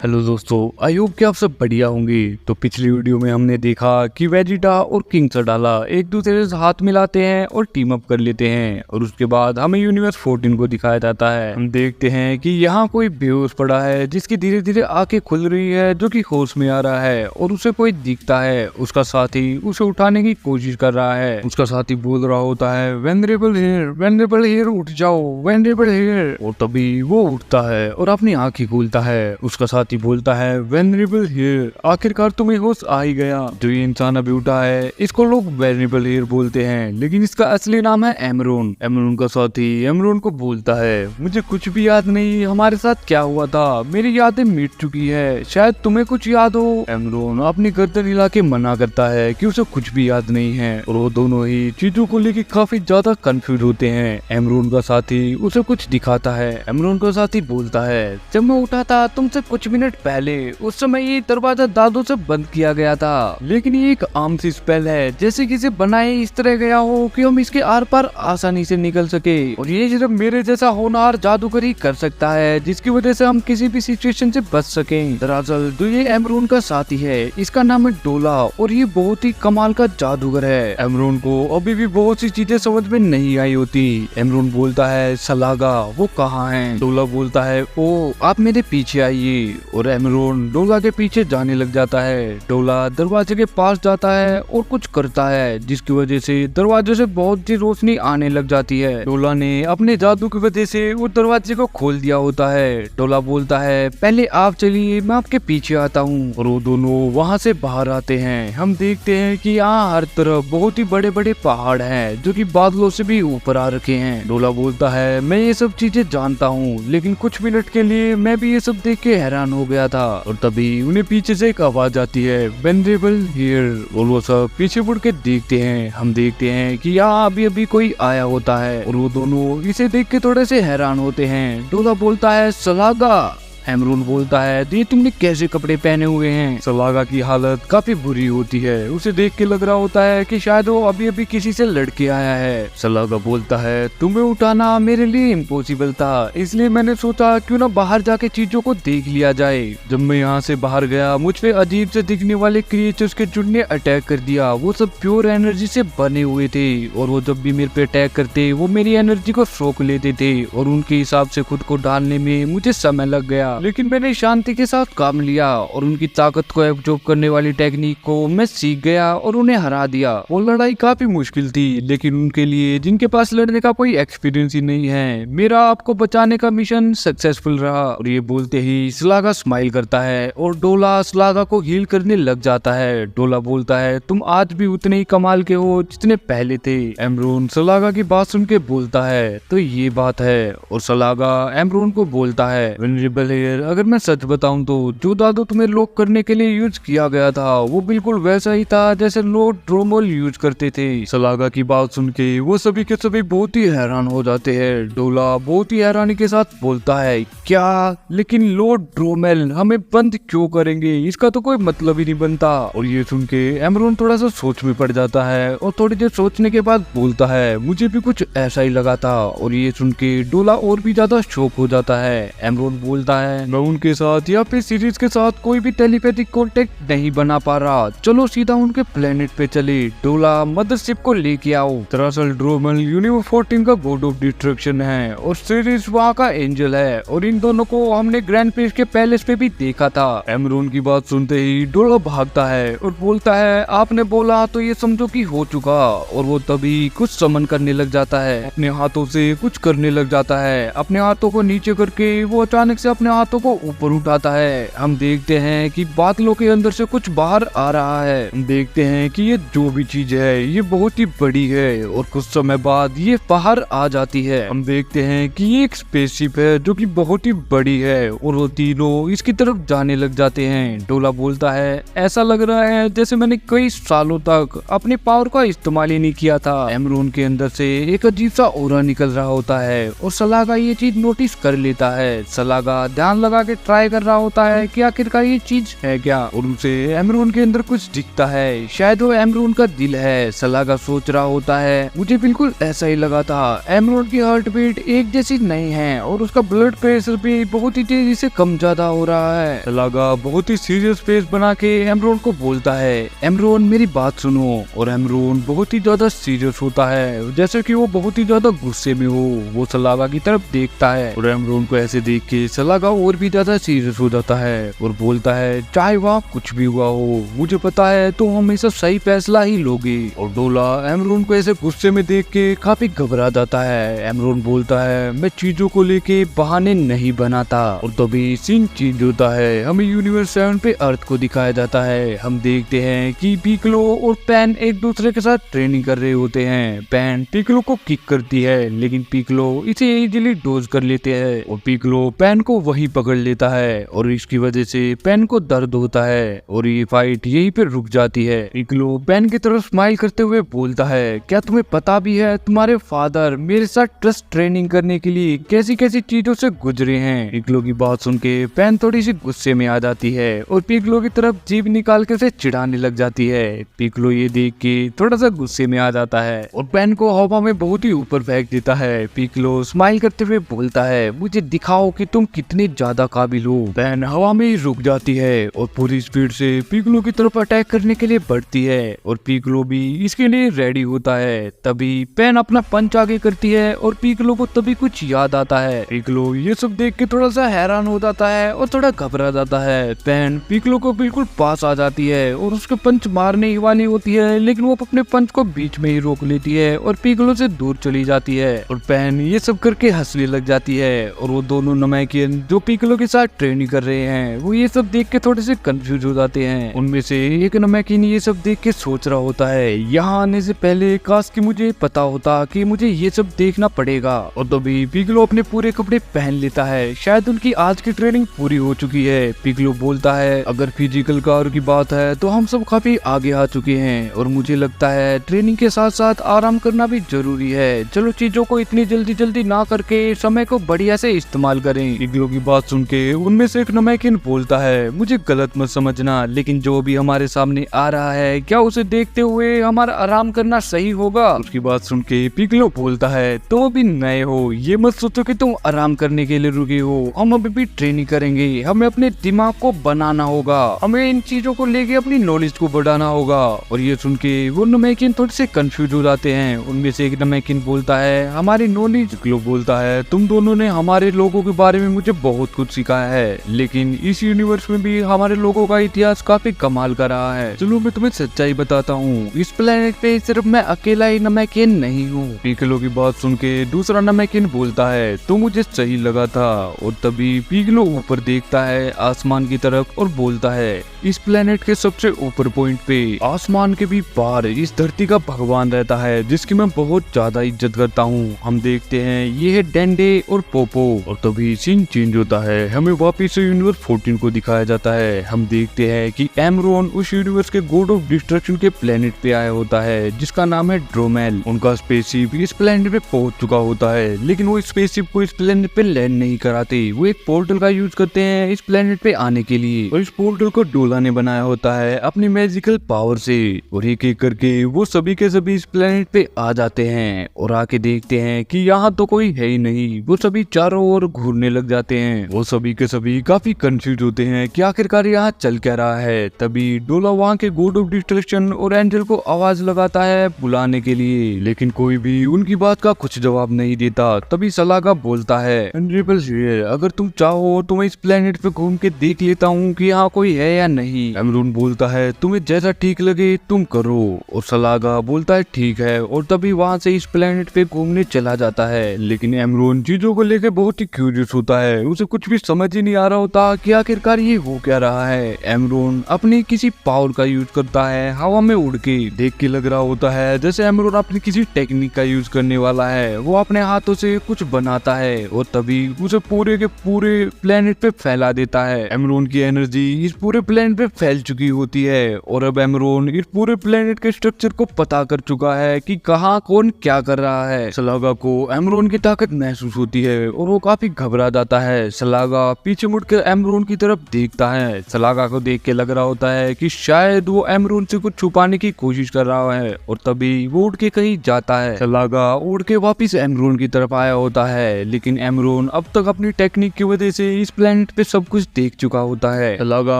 Hello दोस्तों, I hope कि आप सब बढ़िया होंगे। तो पिछली वीडियो में हमने देखा कि वेजिटा और किंग सडाला एक दूसरे से हाथ मिलाते हैं और टीम अप कर लेते हैं और उसके बाद हमें यूनिवर्स 14 को दिखाया जाता है। हम देखते हैं कि यहाँ कोई बेहोश पड़ा है जिसकी धीरे धीरे आंखें खुल रही है, जो कि होश में आ रहा है और उसे कोई दिखता है। उसका साथी उसे उठाने की कोशिश कर रहा है। उसका साथी बोल रहा होता है वेनरेबल हियर उठ जाओ, वेनरेबल हियर। और तभी वो उठता है और अपनी आंखें खोलता है। उसका साथी बोलता है वेनरेबल हियर, आखिरकार तुम्हें होश आ ही गया। जो ये इंसान अभी उठा है इसको लोग वेनरेबल हियर बोलते हैं, लेकिन इसका असली नाम है एमरोन। एमरोन का साथी एमरोन को बोलता है मुझे कुछ भी याद नहीं, हमारे साथ क्या हुआ था, मेरी यादें मिट चुकी है, शायद तुम्हें कुछ याद हो। एमरोन अपनी गर्दन हिला के मना करता है कि उसे कुछ भी याद नहीं है और वो दोनों ही चीजों को लेकर काफी ज्यादा कंफ्यूज होते हैं। एमरोन का साथी उसे कुछ दिखाता है। एमरोन का साथी बोलता है जब मैं उठा था तुमसे कुछ मिनट पहले, उस समय ये दरवाजा दादों से बंद किया गया था, लेकिन ये एक आम सी स्पेल है, जैसे कि इसे बनाए इस तरह गया हो कि हम इसके आर पार आसानी से निकल सके और ये सिर्फ मेरे जैसा होनहार जादूगर ही कर सकता है, जिसकी वजह से हम किसी भी सिचुएशन से बच सकें। दरअसल जो ये एमरोन का साथी है इसका नाम है डोला और ये बहुत ही कमाल का जादूगर है। एमरोन को अभी भी बहुत सी चीजें समझ में नहीं आई होती। एमरोन बोलता है सलागा वो कहाँ है। डोला बोलता है ओ आप मेरे पीछे आइए और एमरोन डोला के पीछे जाने लग जाता है। डोला दरवाजे के पास जाता है और कुछ करता है जिसकी वजह से दरवाजे से बहुत सी रोशनी आने लग जाती है। डोला ने अपने जादू की वजह से वो दरवाजे को खोल दिया होता है। डोला बोलता है पहले आप चलिए, मैं आपके पीछे आता हूँ और वो दोनों वहाँ से बाहर आते हैं। हम देखते हैं कि यहाँ हर तरफ बहुत ही बड़े बड़े पहाड़ हैं जो कि बादलों से भी ऊपर आ रखे हैं। डोला बोलता है मैं ये सब चीजें जानता हूँ, लेकिन कुछ मिनट के लिए मैं भी ये सब देख के हैरान हो गया था। और तभी उन्हें पीछे से एक आवाज आती है वेनरेबल हियर और वो सब पीछे मुड़ के देखते हैं। हम देखते हैं कि यहाँ अभी अभी कोई आया होता है और वो दोनों इसे देख के थोड़े से हैरान होते हैं। डोला बोलता है सलागा। एमरोन बोलता है ये तुमने कैसे कपड़े पहने हुए हैं। सलागा की हालत काफी बुरी होती है। उसे देख के लग रहा होता है कि शायद वो अभी अभी किसी से लड़के आया है। सलागा बोलता है तुम्हें उठाना मेरे लिए इम्पॉसिबल था, इसलिए मैंने सोचा क्यों ना बाहर जाके चीजों को देख लिया जाए। जब मैं यहाँ से बाहर गया मुझ पे अजीब से दिखने वाले क्रिएचर्स के झुंड ने अटैक कर दिया। वो सब प्योर एनर्जी से बने हुए थे और वो जब भी मेरे पे अटैक करते वो मेरी एनर्जी को सोख लेते थे और उनके हिसाब से खुद को ढालने में मुझे समय लग गया, लेकिन मैंने शांति के साथ काम लिया और उनकी ताकत को एब्जॉर्ब करने वाली टेक्निक को मैं सीख गया और उन्हें हरा दिया। वो लड़ाई काफी मुश्किल थी, लेकिन उनके लिए जिनके पास लड़ने का कोई एक्सपीरियंस ही नहीं है, मेरा आपको बचाने का मिशन सक्सेसफुल रहा। और ये बोलते ही सलागा स्माइल करता है और डोला सलागा को हील करने लग जाता है। डोला बोलता है तुम आज भी उतने ही कमाल के हो जितने पहले थे। एमरोन सलागा की बात सुन के बोलता है तो ये बात है और सलागा एमरोन को बोलता है वेनरेबल हियर, अगर मैं सच बताऊं तो जो जादू तुम्हें लॉक करने के लिए यूज किया गया था वो बिल्कुल वैसा ही था जैसे लॉर्ड ड्रोमल यूज करते थे। सलागा की बात सुन के वो सभी के सभी बहुत ही हैरान हो जाते हैं। डोला बहुत ही हैरानी के साथ बोलता है क्या, लेकिन लॉर्ड ड्रोमेल हमें बंद क्यों करेंगे, इसका तो कोई मतलब ही नहीं बनता। और ये सुन के एमरोन थोड़ा सा सोच में पड़ जाता है और थोड़ी देर सोचने के बाद बोलता है मुझे भी कुछ ऐसा ही लगा था। और ये सुन के डोला और भी ज्यादा शॉक हो जाता है। एमरोन बोलता है मैं उनके साथ या फिर सीरीज के साथ कोई भी टेलीपैथिक कांटेक्ट नहीं बना पा रहा, चलो सीधा उनके प्लेनेट पे चले। डोला मदरशिप को लेके आओ। दरअसल ड्रोमल यूनिवर्स 14 का गॉड ऑफ डिस्ट्रक्शन है और सीरीज वहाँ का एंजल है और इन दोनों को हमने ग्रैंड प्रिंस के पैलेस पे भी देखा था। एमरोन की बात सुनते ही डोला भागता है और बोलता है आपने बोला तो ये समझो कि हो चुका। और वो तभी कुछ समन करने लग जाता है, अपने हाथों से कुछ करने लग जाता है। अपने हाथों को नीचे करके वो अचानक से अपने हाथों को ऊपर उठाता है। हम देखते हैं कि बादलों के अंदर से कुछ बाहर आ रहा है। हम देखते हैं कि ये जो भी चीज है ये बहुत ही बड़ी है और कुछ समय बाद ये बाहर आ जाती है। हम देखते हैं कि ये एक स्पेसशिप है जो कि बहुत ही बड़ी है और वो तीनों इसकी तरफ जाने लग जाते हैं। डोला बोलता है ऐसा लग रहा है जैसे मैंने कई सालों तक अपने पावर का इस्तेमाल ही नहीं किया था। एमरोन के अंदर से एक अजीब सा ऑरा निकल रहा होता है और सलागा ये चीज नोटिस कर लेता है। सलागा ध्यान ध्यान लगा के ट्राई कर रहा होता है कि आखिरकार ये चीज है क्या, और उसे एमरोन के अंदर कुछ दिखता है। शायद वो एमरोन का दिल है। सलागा सोच रहा होता है मुझे बिल्कुल ऐसा ही लगा था। एमरोन की हार्ट बीट एक जैसी नहीं है और उसका ब्लड प्रेशर भी बहुत ही तेजी से कम ज्यादा हो रहा है। सलागा बहुत ही सीरियस फेस बना के एमरोन को बोलता है एमरोन मेरी बात सुनो, और एमरोन बहुत ही ज्यादा सीरियस होता है जैसे कि वो बहुत ही ज्यादा गुस्से में हो। वो सलागा की तरफ देखता है और एमरोन को ऐसे देख के सलागा और भी ज्यादा सीरियस हो जाता है और बोलता है चाहे वहाँ कुछ भी हुआ हो मुझे पता है तुम हमेशा सही फैसला ही लोगे। और डोला एमरोन को ऐसे गुस्से में देख के काफी घबरा जाता है। एमरोन बोलता है मैं चीजों को लेके बहाने नहीं बनाता। और तभी सीन चेंज होता है। हमें यूनिवर्स 7 पे अर्थ को दिखाया जाता है। हम देखते हैं कि पिकलो और पैन एक दूसरे के साथ ट्रेनिंग कर रहे होते हैं। पैन पिकलो को किक करती है लेकिन पिकलो इसे इजीली डोज कर लेते हैं और पिकलो पैन को वहीं पकड़ लेता है और इसकी वजह से पैन को दर्द होता है और ये फाइट यहीं पे रुक जाती है। पिकलो पैन की तरफ स्माइल करते हुए बोलता है क्या तुम्हें पता भी है तुम्हारे फादर मेरे साथ ट्रस्ट ट्रेनिंग करने के लिए कैसी कैसी चीजों से गुजरे हैं। पिकलो की बात सुन के पैन थोड़ी सी गुस्से में आ जाती है और पिकलो की तरफ जीभ निकाल के उसे चिढ़ाने लग जाती है। पिकलो ये देख के थोड़ा सा गुस्से में आ जाता है और पैन को हवा में बहुत ही ऊपर फेंक देता है। पिकलो स्माइल करते हुए बोलता है मुझे दिखाओ कि तुम कितने ज्यादा काबिल हो। पैन हवा में ही रुक जाती है और पूरी स्पीड से पिकलो की तरफ अटैक करने के लिए बढ़ती है और पिकलो भी इसके लिए रेडी होता है। तभी पैन अपना पंच आगे करती है और पिकलो को तभी कुछ याद आता है। पिकलो ये सब देख के थोड़ा सा हैरान हो जाता है और थोड़ा घबरा जाता है। पैन पिकलो को बिल्कुल पास आ जाती है और उसके पंच मारने ही वाली होती है लेकिन वो अपने पंच को बीच में ही रोक लेती है और पिकलो से दूर चली जाती है और पैन ये सब करके हंसने लग जाती है। और वो दोनों नमैकियन जो पिकलो के साथ ट्रेनिंग कर रहे हैं वो ये सब देख के थोड़े से कंफ्यूज हो जाते हैं। उनमें से एक नमैकियन ये सब देख के सोच रहा होता है यहाँ आने से पहले काश कि मुझे पता होता कि मुझे ये सब देखना पड़ेगा। और तभी पिकलो अपने पूरे कपड़े पहन लेता है। शायद उनकी आज की ट्रेनिंग पूरी हो चुकी है। पिकलो बोलता है अगर फिजिकल कार्य की बात है तो हम सब काफी आगे आ चुके हैं और मुझे लगता है ट्रेनिंग के साथ साथ आराम करना भी जरूरी है। चलो चीजों को इतनी जल्दी ना करके समय को बढ़िया से इस्तेमाल करें। पिकलो की बात सुन के उनमें से एक नमैकियन बोलता है मुझे गलत मत समझना लेकिन जो भी हमारे सामने आ रहा है क्या उसे देखते हुए हमारा आराम करना सही होगा। उसकी बात सुन के पिकलो बोलता है तुम अभी नए हो ये मत सोचो कि तुम आराम करने के लिए रुके हो। हम अभी भी ट्रेनिंग करेंगे। हमें अपने दिमाग को बनाना होगा। हमें इन चीजों को लेके अपनी नॉलेज को बढ़ाना होगा। और ये सुन के वो नमैकियन थोड़े से कंफ्यूज हो जाते हैं। उनमें से एक नमैकियन बोलता है हमारी नॉलेज। पिकलो बोलता है तुम दोनों ने हमारे लोगों के बारे में मुझे बहुत कुछ सिखाया है लेकिन इस यूनिवर्स में भी हमारे लोगों का इतिहास काफी कमाल का रहा है। चलो मैं तुम्हें सच्चाई बताता हूँ इस प्लेनेट पे सिर्फ मैं अकेला ही नमैकियन नहीं हूँ। पिकलो की बात सुन के दूसरा नमैकियन बोलता है तो मुझे सही लगा था। और तभी पिकलो ऊपर देखता है आसमान की तरफ और बोलता है इस प्लेनेट के सबसे ऊपर पॉइंट पे आसमान के भी पार इस धरती का भगवान रहता है जिसकी मैं बहुत ज्यादा इज्जत करता हूँ। हम देखते हैं ये है डेंडे और पोपो। और तभी सीन चेंज होता है। हमें वापिस से यूनिवर्स 14 को दिखाया जाता है। हम देखते हैं कि एमरोन उस यूनिवर्स के गॉड ऑफ डिस्ट्रक्शन के प्लेनेट पे आया होता है जिसका नाम है ड्रोमेल। उनका स्पेसशिप इस प्लेनेट पे पहुंच चुका होता है लेकिन वो स्पेसशिप को इस प्लेनेट पे लैंड नहीं कराते। वो एक पोर्टल का यूज करते हैं इस प्लेनेट पे आने के लिए और इस पोर्टल को डोला ने बनाया होता है अपनी मैजिकल पावर से। और एक एक करके वो सभी के सभी इस प्लेनेट पे आ जाते हैं और आके देखते हैं कि यहाँ तो कोई है ही नहीं। वो सभी चारों ओर घूरने लग जाते हैं। वो सभी के सभी काफी कंफ्यूज होते हैं कि आखिरकार यहाँ चल क्या रहा है। तभी डोला वहाँ के गॉड ऑफ डिस्ट्रक्शन और एंजल को आवाज लगाता है बुलाने के लिए लेकिन कोई भी उनकी बात का कुछ जवाब नहीं देता। तभी सलागा बोलता है अगर तुम चाहो तो मैं इस प्लेनेट पे घूम के देख लेता हूँ कि यहाँ कोई है या नहीं। एमरोन बोलता है तुम्हें जैसा ठीक लगे तुम करो। और सलागा बोलता है ठीक है और तभी वहाँ से इस प्लेनेट पे घूमने चला जाता है। लेकिन एमरोन चीजों को लेकर बहुत ही क्यूरियस होता है। उसे कुछ भी समझ ही नहीं आ रहा होता कि आखिरकार ये हो क्या रहा है। एमरोन अपनी किसी पावर का यूज करता है हवा में उड़ के। देख के लग रहा होता है जैसे एमरोन अपनी किसी टेक्निक का यूज करने वाला है। वो अपने हाथों से कुछ बनाता है और तभी उसे पूरे के पूरे प्लेनेट पे फैला देता है। एमरोन की एनर्जी इस पूरे प्लेनेट पे फैल चुकी होती है और अब एमरोन इस पूरे प्लेनेट के स्ट्रक्चर को पता कर चुका है कि कहाँ कौन क्या कर रहा है। सलागा को एमरोन की ताकत महसूस होती है और वो काफी घबरा जाता है। सलागा पीछे मुड़कर एमरोन की तरफ देखता है। सलागा को देख के लग रहा होता है कि शायद वो एमरोन से कुछ छुपाने की कोशिश कर रहा है और तभी वो उड़ के कहीं जाता है। सलागा उड़ के वापिस एमरोन की तरफ आया होता है, लेकिन एमरोन अब तक अपनी टेक्निक की वजह से इस प्लेनेट पे सब कुछ देख चुका होता है। सलागा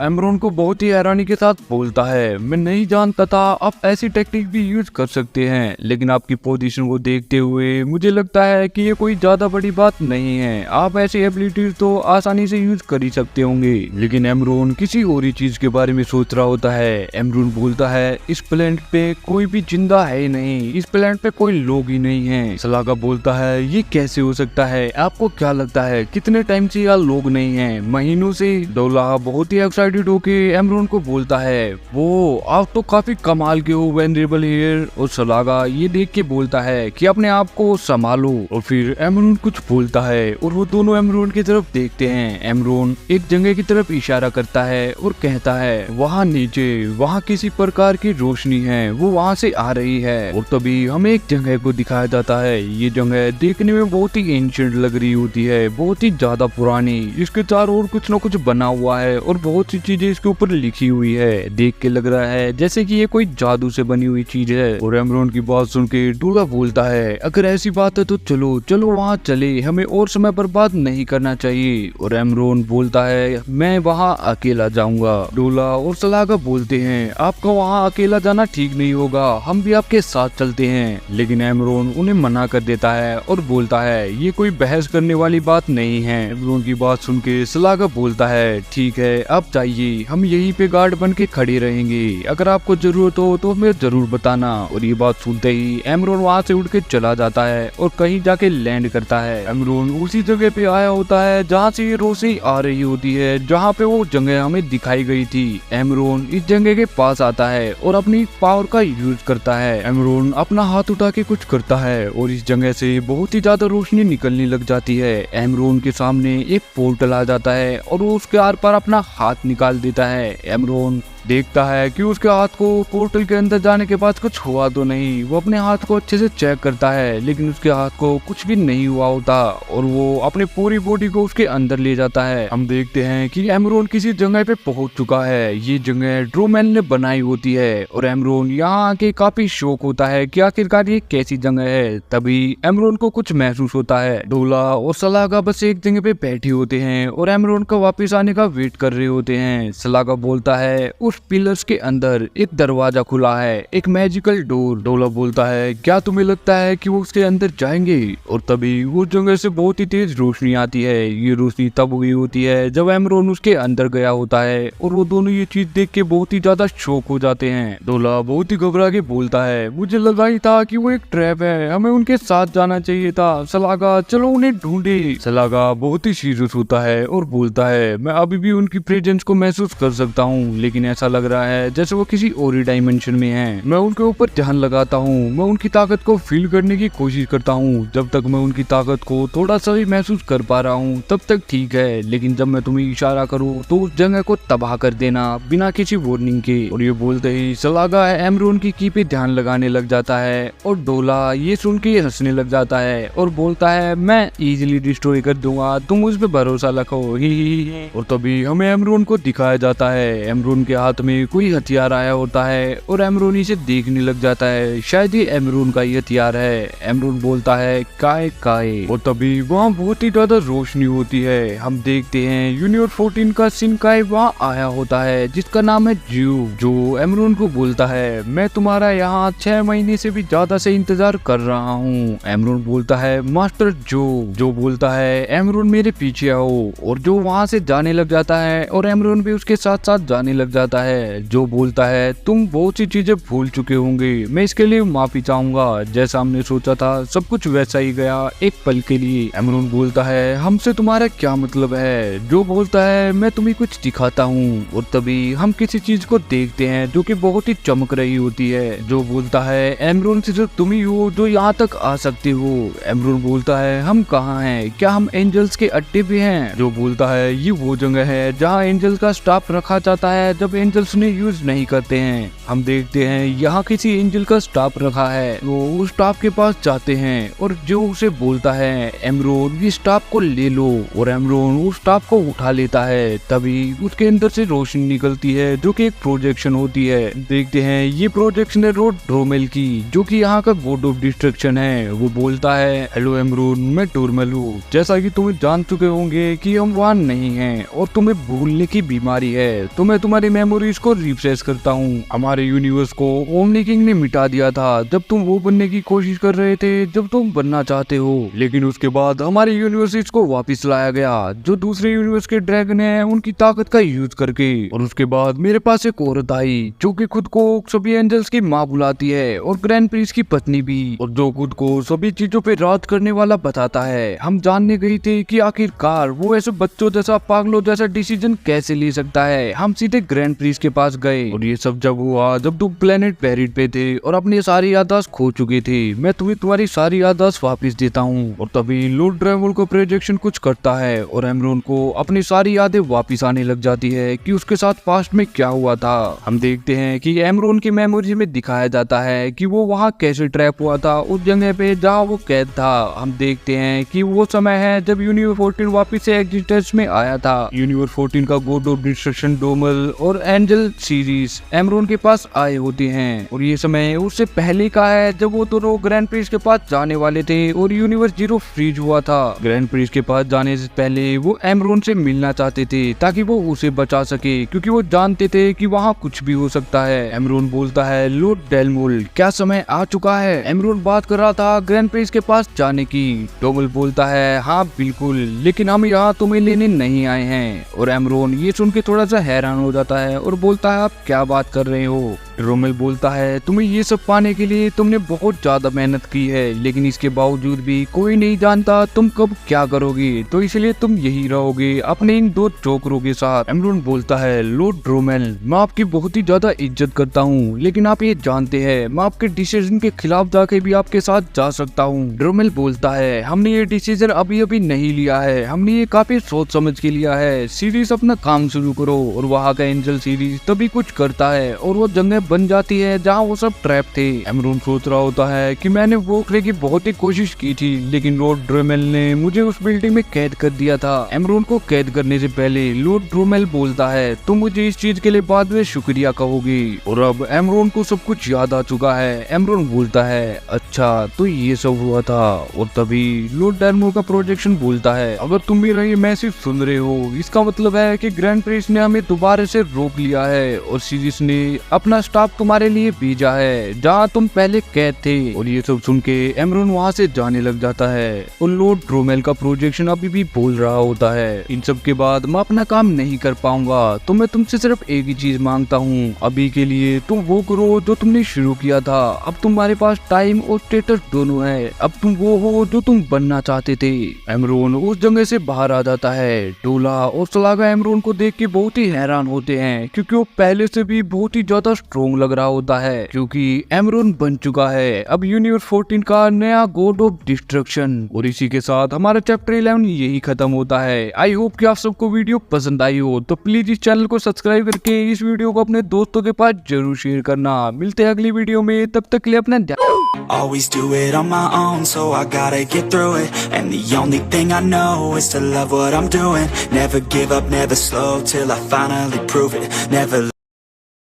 एमरोन को बहुत ही हैरानी के साथ बोलता है, मैं नहीं जानता था आप ऐसी टेक्निक भी यूज कर सकते हैं, लेकिन आपकी पोजीशन को देखते हुए मुझे लगता है कि ये कोई ज्यादा बड़ी बात नहीं है। आप ऐसी एबिलिटीज तो आसानी से यूज कर ही सकते होंगे। लेकिन एमरोन किसी और ही चीज के बारे में सोच रहा होता है। एमरोन बोलता है, इस प्लेनेट पे कोई भी जिंदा है ही नहीं, इस प्लेनेट पे कोई लोग ही नहीं है। सलागा बोलता है, ये कैसे हो सकता है? आपको क्या लगता है कितने टाइम से यहाँ लोग नहीं है? महीनों से। डोला बहुत ही एक्साइटेड होके एमरोन को बोलता है, वो आप तो काफी कमाल के हो वेनरेबल हियर। और सलागा ये देख के बोलता है कि अपने आप को संभालो। और फिर एमरोन कुछ बोलता है और वो दोनों एमरोन की तरफ देखते हैं। एमरोन एक जगह की तरफ इशारा करता है और कहता है, वहाँ नीचे वहाँ किसी प्रकार की रोशनी है, वो वहाँ से आ रही है। और तभी हमें एक जगह को दिखाया जाता है। ये जगह देखने में बहुत ही एंशिएंट लग रही होती है, बहुत ही ज्यादा पुरानी। इसके चारों ओर कुछ न कुछ बना हुआ है और बहुत सी चीजें इसके ऊपर लिखी हुई है। देख के लग रहा है जैसे कि ये कोई जादू से बनी हुई चीज है। और एमरोन की बात सुन के डोला बोलता है, अगर ऐसी बात है तो चलो चलो वहाँ चले, हमें और समय बर्बाद नहीं करना चाहिए। और एमरोन बोलता है, मैं वहाँ अकेला जाऊंगा। डोला और सलागा बोलते हैं, आपका वहाँ अकेला जाना ठीक नहीं होगा, हम भी आपके साथ चलते हैं। लेकिन एमरोन उन्हें मना कर देता है और बोलता है, ये कोई बहस करने वाली बात नहीं है। एमरोन की बात सुन के सलागा बोलता है, ठीक है आप जाइए, हम यहीं पे गार्ड बन के खड़े रहेंगे, अगर आपको जरूरत हो तो हमें जरूर बताना। और ये बात सुनते ही एमरोन वहाँ से उड़ के चला जाता है और कहीं जाके लैंड करता है। एमरोन उसी जगह पे आया होता है जहाँ से ये रोशनी आ रही होती है, जहाँ पे वो जगह हमें दिखाई गई थी। एमरोन इस जगह के पास आता है और अपनी पावर का यूज करता है। एमरोन अपना हाथ उठा के कुछ करता है और इस जगह से बहुत ही ज्यादा रोशनी निकलने लग जाती है। एमरोन के सामने एक पोर्टल आ जाता है और वो उसके आर पार अपना हाथ निकाल देता है। एमरोन देखता है कि उसके हाथ को पोर्टल के अंदर जाने के बाद कुछ हुआ तो नहीं। वो अपने हाथ को अच्छे से चेक करता है, लेकिन उसके हाथ को कुछ भी नहीं हुआ होता और वो अपनी पूरी बॉडी को उसके अंदर ले जाता है। हम देखते हैं कि एमरोन किसी जगह पे पहुंच चुका है। ये जगह ड्रोमैन ने बनाई होती है और एमरोन यहाँ आके काफी शौक होता है कि आखिरकार ये कैसी जगह है। तभी एमरोन को कुछ महसूस होता है। डोला और सलागा बस एक जगह पे बैठे होते हैं और एमरोन का वापिस आने का वेट कर रहे होते हैं। सलागा बोलता है, उस पिलर्स के अंदर एक दरवाजा खुला है, एक मैजिकल डोर। डोला बोलता है, क्या तुम्हें लगता है कि वो उसके अंदर जाएंगे? और तभी उस जगह से बहुत ही तेज रोशनी आती है। ये रोशनी तब हुई होती है जब एमरोन उसके अंदर गया होता है और वो दोनों ये चीज देख के बहुत ही ज्यादा शॉक हो जाते हैं। डोला बहुत ही घबरा के बोलता है, मुझे लगा ही था कि वो एक ट्रैप है, हमें उनके साथ जाना चाहिए था। सलागा चलो उन्हें ढूंढे। सलागा बहुत ही सीरियस होता है और बोलता है, मैं अभी भी उनकी प्रेजेंस को महसूस कर सकता हूँ, लेकिन ऐसा लग रहा है जैसे वो किसी और ही डायमेंशन में हैं। मैं उनके ऊपर ध्यान लगाता हूँ, मैं उनकी ताकत को फील करने की कोशिश करता हूँ। जब तक मैं उनकी ताकत को थोड़ा सा भी महसूस कर पा रहा हूँ तब तक ठीक है, लेकिन जब मैं तुम्हें इशारा करूँ तो उस जगह को तबाह कर देना बिना किसी वार्निंग के। और ये बोलते ही सलागा एमरोन की पे ध्यान लगाने लग जाता है और डोला ये सुन के हंसने लग जाता है और बोलता है, मैं इजीली डिस्ट्रॉय कर दूंगा, तुम उस पर भरोसा रखो। ही। और तभी हमें एमरोन को दिखाया जाता है। एमरोन के हाथ में कोई हथियार आया होता है और एमरोन इसे देखने लग जाता है, शायद ये एमरोन का ही हथियार है। एमरोन बोलता है, काय काय। और तभी वहाँ बहुत ही ज्यादा रोशनी होती है। हम देखते हैं यूनिवर्स 14 का शिनकाई वहाँ आया होता है जिसका नाम है ज्यू, जो एमरोन को बोलता है, मैं तुम्हारा यहाँ 6 महीने से भी ज्यादा से इंतजार कर रहा हूँ। एमरोन बोलता है, मास्टर जो बोलता है, एमरोन मेरे पीछे आओ। और जो वहाँ से जाने लग जाता है और एमरोन भी उसके साथ साथ जाने लग जाता है। जो बोलता है, तुम बहुत सी चीजें भूल चुके होंगे, मैं इसके लिए माफी चाहूंगा, जैसा हमने सोचा था सब कुछ वैसा ही गया एक पल के लिए। एमरोन बोलता है, हमसे तुम्हारा क्या मतलब है? जो बोलता है, मैं तुम्हें कुछ दिखाता हूँ। और तभी हम किसी चीज को देखते हैं जो कि बहुत ही चमक रही होती है। जो बोलता है, एमरोन सिर्फ तुम ही हो जो यहाँ तक आ सकते हो। एमरोन बोलता है, हम कहाँ हैं? क्या हम एंजल्स के अड्डे पे हैं? जो बोलता है, ये वो जगह है जहाँ एंजल का स्टाफ रखा जाता है जब एंजल एंजल्स ने यूज नहीं करते हैं। हम देखते हैं यहाँ किसी एंजल का स्टाफ रखा है। वो उस स्टाफ के पास जाते हैं और जो उसे बोलता है एमरोन ये स्टाफ को ले लो, और एमरोन उस स्टाफ को उठा लेता है। तभी उसके अंदर से रोशनी निकलती है जो कि एक प्रोजेक्शन होती है। देखते हैं ये प्रोजेक्शन है रोड ड्रोमेल की, जो कि यहाँ का गॉड ऑफ डिस्ट्रक्शन है। वो बोलता है हेलो एमरोन, मैं डोरमेल हूँ। जैसा कि तुम जान चुके होंगे कि हम वहाँ नहीं हैं और तुम्हें भूलने की बीमारी है, तो मैं तुम्हारी मेमोरीज को रिफ्रेश करता हूँ। हमारे यूनिवर्स को ओमनी किंग ने मिटा दिया था जब तुम वो बनने की कोशिश कर रहे थे जब तुम बनना चाहते हो, लेकिन उसके बाद हमारे यूनिवर्स को वापस लाया गया जो दूसरे यूनिवर्स के ड्रैगन है उनकी ताकत का यूज करके। और उसके बाद मेरे पास एक औरत आई जो कि खुद को सभी एंजल्स की माँ बुलाती है और ग्रैंड प्रिंस की पत्नी भी, और जो खुद को सभी चीजों पे राज करने वाला बताता है। हम जानने गई थे कि आखिरकार वो ऐसे बच्चों जैसा पागलों जैसा डिसीजन कैसे ले सकता है। हम सीधे ग्रैंड प्रिंस के पास गए और ये सब जब हुआ जब तुम प्लेनेट पेरिड पे थे और अपनी सारी याददाश्त खो चुके थे। मैं तुम्हें तुम्हारी सारी याददाश्त वापस देता हूँ। और तभी लॉर्ड ड्रेवल को प्रोजेक्शन कुछ करता है और एमरोन को अपनी सारी यादें वापस आने लग जाती है कि उसके साथ पास्ट में क्या हुआ था। हम देखते हैं कि एमरोन की मेमोरी में दिखाया जाता है कि वो वहाँ कैसे ट्रैप हुआ था उस जगह पे जहाँ वो कैद था। हम देखते हैं कि वो समय है जब यूनिवर्स 14 वापस से एग्जिस्टेंस में आया था। यूनिवर्स 14 का गॉड ऑफ डिस्ट्रक्शन डोमल और एंजल सीरीज एमरोन के पास आए होते हैं, और ये समय उससे पहले का है जब वो दोनों ग्रैंड प्रिंस के पास जाने वाले थे और यूनिवर्स 0 फ्रीज हुआ था। ग्रैंड प्रिंस के पास जाने से पहले वो एमरोन से मिलना चाहते थे ताकि वो उसे बचा सके, क्योंकि वो जानते थे कि वहाँ कुछ भी हो सकता है। एमरोन बोलता है लॉर्ड डेलमोल क्या समय आ चुका है? एमरोन बात कर रहा था ग्रैंड प्रिंस के पास जाने की। डोमल बोलता है हाँ बिल्कुल, लेकिन हम यहाँ तुम्हें लेने नहीं आए हैं। और एमरोन ये सुन के थोड़ा सा हैरान हो जाता है और बोलता है आप क्या बात कर रहे हो? रोमेल बोलता है तुम्हें ये सब पाने के लिए तुमने बहुत ज्यादा मेहनत की है, लेकिन इसके बावजूद भी कोई नहीं जानता तुम कब क्या करोगे, तो इसलिए तुम यही रहोगे अपने इन 2 चोकरों के साथ। एमरोन बोलता है लॉर्ड ड्रोमेल मैं आपकी बहुत ही ज्यादा इज्जत करता हूँ, लेकिन आप ये जानते हैं मैं आपके डिसीजन के खिलाफ जाके भी आपके साथ जा सकता हूँ। ड्रोमेल बोलता है हमने ये डिसीजन अभी अभी नहीं लिया है, हमने ये काफी सोच समझ के लिया है। सीरीज अपना काम शुरू करो। और वहाँ का एंजल सीरीज तभी कुछ करता है और वो जगह बन जाती है जहाँ वो सब ट्रैप थे। एमरोन सोच रहा होता है कि मैंने वो करने की बहुत ही कोशिश की थी, लेकिन लॉर्ड ड्रोमेल ने मुझे उस बिल्डिंग में कैद कर दिया था। एमरोन को कैद करने से पहले लॉर्ड ड्रोमेल बोलता है तुम मुझे इस चीज के लिए बाद में शुक्रिया कहोगी। और अब एमरोन को सब कुछ याद आ चुका है। एमरोन बोलता है अच्छा तो ये सब हुआ था। और तभी लॉर्ड डेलमोर का प्रोजेक्शन बोलता है अगर तुम मेरा ये मैसेज सुन रहे हो इसका मतलब है कि ग्रैंड प्रिंस ने हमें दोबारा से रोक लिया है और सीरीज ने अपना स्टाफ तुम्हारे लिए भेजा है जहाँ तुम पहले कैद थे। और ये सब सुन के एमरोन वहाँ से जाने लग जाता है और लॉर्ड ड्रोमेल का प्रोजेक्शन अभी भी बोल रहा होता है इन सब के बाद मैं अपना काम नहीं कर पाऊंगा, तो मैं तुमसे सिर्फ एक ही चीज मांगता हूँ, अभी के लिए तुम वो करो जो तुमने शुरू किया था। अब तुम्हारे पास टाइम और स्टेटस दोनों है, अब तुम वो हो जो तुम बनना चाहते थे। एमरोन उस जगह से बाहर आ जाता है। डोला और सलागा एमरोन को देख के बहुत ही हैरान होते हैं क्योंकि वो पहले से भी बहुत ही ज्यादा स्ट्रोंग लग रहा होता है, क्योंकि एमरोन बन चुका है अब यूनिवर्स 14 का नया गॉड ऑफ डिस्ट्रक्शन। और इसी के साथ हमारा चैप्टर 11 यही खत्म होता है। आई होप कि आप सबको वीडियो पसंद आई हो, तो प्लीज इस चैनल को सब्सक्राइब करके इस वीडियो को अपने दोस्तों के पास जरूर शेयर करना। मिलते हैं अगली वीडियो में, तब तक के लिए अपना Always do it on my own, so I gotta get through it. And the only thing I know is to love what I'm doing. Never give up, never slow, till I finally prove it. Never